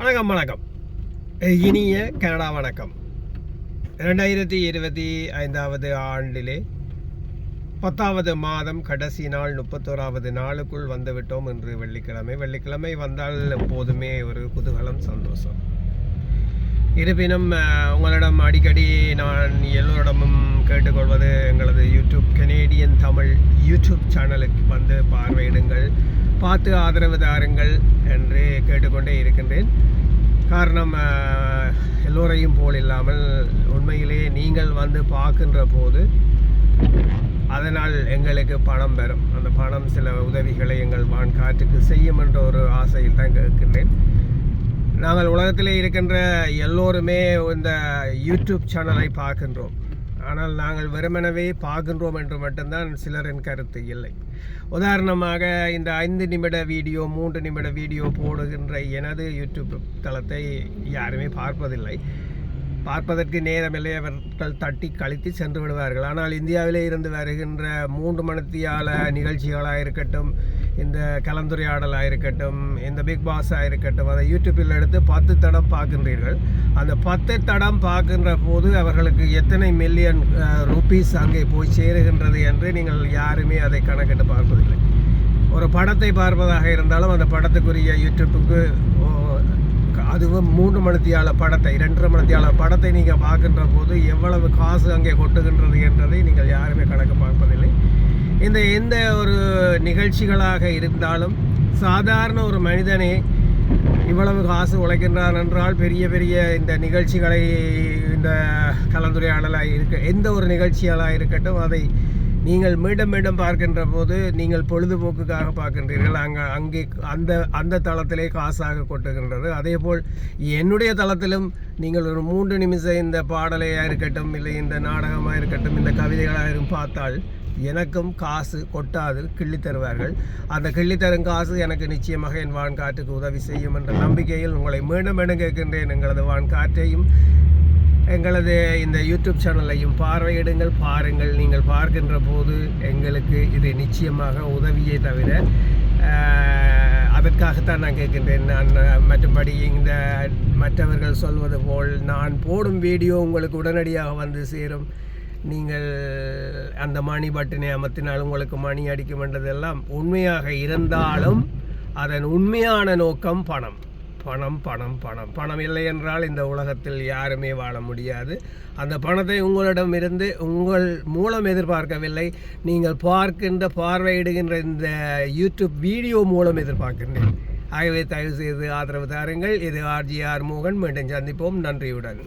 வணக்கம் வணக்கம். இனிய கனடா வணக்கம். 2025 ஆண்டிலே 10வது மாதம் கடைசி நாள் 31வது நாளுக்குள் வந்துவிட்டோம். இன்று வெள்ளிக்கிழமை வந்தால் எப்போதுமே ஒரு குதூகலம், சந்தோஷம். இருப்பினும் உங்களிடம் அடிக்கடி நான் எல்லோரிடமும் கேட்டுக்கொள்வது, எங்களது கனேடியன் தமிழ் யூடியூப் சேனலுக்கு வந்து பார்வையிடுங்கள், பார்த்து ஆதரவு தாருங்கள் என்று கேட்டுக்கொண்டே இருக்கின்றேன். காரணம், எல்லோரையும் போல் இல்லாமல் உண்மையிலே நீங்கள் வந்து பார்க்கின்ற போது அதனால் எங்களுக்கு பணம் பெறும். அந்த பணம் சில உதவிகளை எங்கள் வான்காற்றுக்கு செய்யும் என்ற ஒரு ஆசையில் தான் கேட்கின்றேன். நாங்கள் உலகத்திலே இருக்கின்ற எல்லோருமே இந்த யூடியூப் சேனலை பார்க்கின்றோம். ஆனால் நாங்கள் வெறுமனவே பார்க்கின்றோம் என்று மட்டும்தான் சிலரின் கருத்து இல்லை. உதாரணமாக, இந்த 5 நிமிட வீடியோ 3 நிமிட வீடியோ போடுகின்ற எனது யூடியூப் தளத்தை யாருமே பார்ப்பதில்லை. பார்ப்பதற்கு நேரமில்லை, அவர்கள் தட்டி கழித்து சென்று விடுவார்கள். ஆனால் இந்தியாவிலே இருந்து வருகின்ற 3 மணித்தியால நிகழ்ச்சிகளாக இருக்கட்டும், இந்த கலந்துரையாடலாக இருக்கட்டும், இந்த பிக் பாஸாக இருக்கட்டும், அதை யூடியூப்பில் எடுத்து 10 தடம் பார்க்கின்றீர்கள். அந்த 10 தடம் பார்க்கின்ற போது அவர்களுக்கு எத்தனை மில்லியன் ரூபீஸ் அங்கே போய் சேருகின்றது என்று நீங்கள் யாருமே அதை கணக்கிட்டு பார்ப்பதில்லை. ஒரு படத்தை பார்ப்பதாக இருந்தாலும் அந்த படத்துக்குரிய யூடியூப்புக்கு, அதுவும் 3 மணித்தியால படத்தை 2.5 மணித்தியால படத்தை நீங்கள் பார்க்கின்ற போது எவ்வளவு காசு அங்கே கொட்டுகின்றது என்றதை நீங்கள் யாருமே கணக்கு பார்ப்பதில்லை. இந்த எந்த ஒரு நிகழ்ச்சிகளாக இருந்தாலும் சாதாரண ஒரு மனிதனே இவ்வளவு காசு உழைக்கின்றான் என்றால், பெரிய இந்த நிகழ்ச்சிகளை, இந்த கலந்துரையாடலாக எந்த ஒரு நிகழ்ச்சிகளாக இருக்கட்டும், அதை நீங்கள் மீண்டும் பார்க்கின்ற போது நீங்கள் பொழுதுபோக்குக்காக பார்க்கின்றீர்கள். அங்கே அந்த தளத்திலே காசாக கொட்டுகின்றது. அதேபோல் என்னுடைய தளத்திலும் நீங்கள் ஒரு 3 நிமிஷம் இந்த பாடலையாக இருக்கட்டும், இல்லை இந்த நாடகமாக இருக்கட்டும், இந்த கவிதைகளாக பார்த்தால் எனக்கும் காசு கொட்டாது, கிள்ளி தருவார்கள். அந்த கிள்ளித்தரும் காசு எனக்கு நிச்சயமாக என் வான்காற்றுக்கு உதவி செய்யும் என்ற நம்பிக்கையில் உங்களை மீண்டும் கேட்கின்றேன். எங்களது வான்காற்றையும் எங்களது இந்த யூடியூப் சேனலையும் பார்வையிடுங்கள், பாருங்கள். நீங்கள் பார்க்கின்ற போது எங்களுக்கு இது நிச்சயமாக உதவியை தவிர அதற்காகத்தான் நான் கேட்கின்றேன். நான் மற்றபடி இந்த மற்றவர்கள் சொல்வது போல் நான் போடும் வீடியோ உங்களுக்கு உடனடியாக வந்து சேரும், நீங்கள் அந்த மணி பட்டனை அமர்த்தினால் உங்களுக்கு மணி அடிக்கும் என்றதெல்லாம் உண்மையாக இருந்தாலும் அதன் உண்மையான நோக்கம் பணம். பணம் இல்லை என்றால் இந்த உலகத்தில் யாருமே வாழ முடியாது. அந்த பணத்தை உங்களிடமிருந்து உங்கள் மூலம் எதிர்பார்க்கவில்லை, நீங்கள் பார்வையிடுகின்ற இந்த யூடியூப் வீடியோ மூலம் எதிர்பார்க்கின்றேன். ஆகவே தயவு செய்து ஆதரவு தாருங்கள். இது RGR மோகன். மீண்டும் சந்திப்போம். நன்றியுடன்.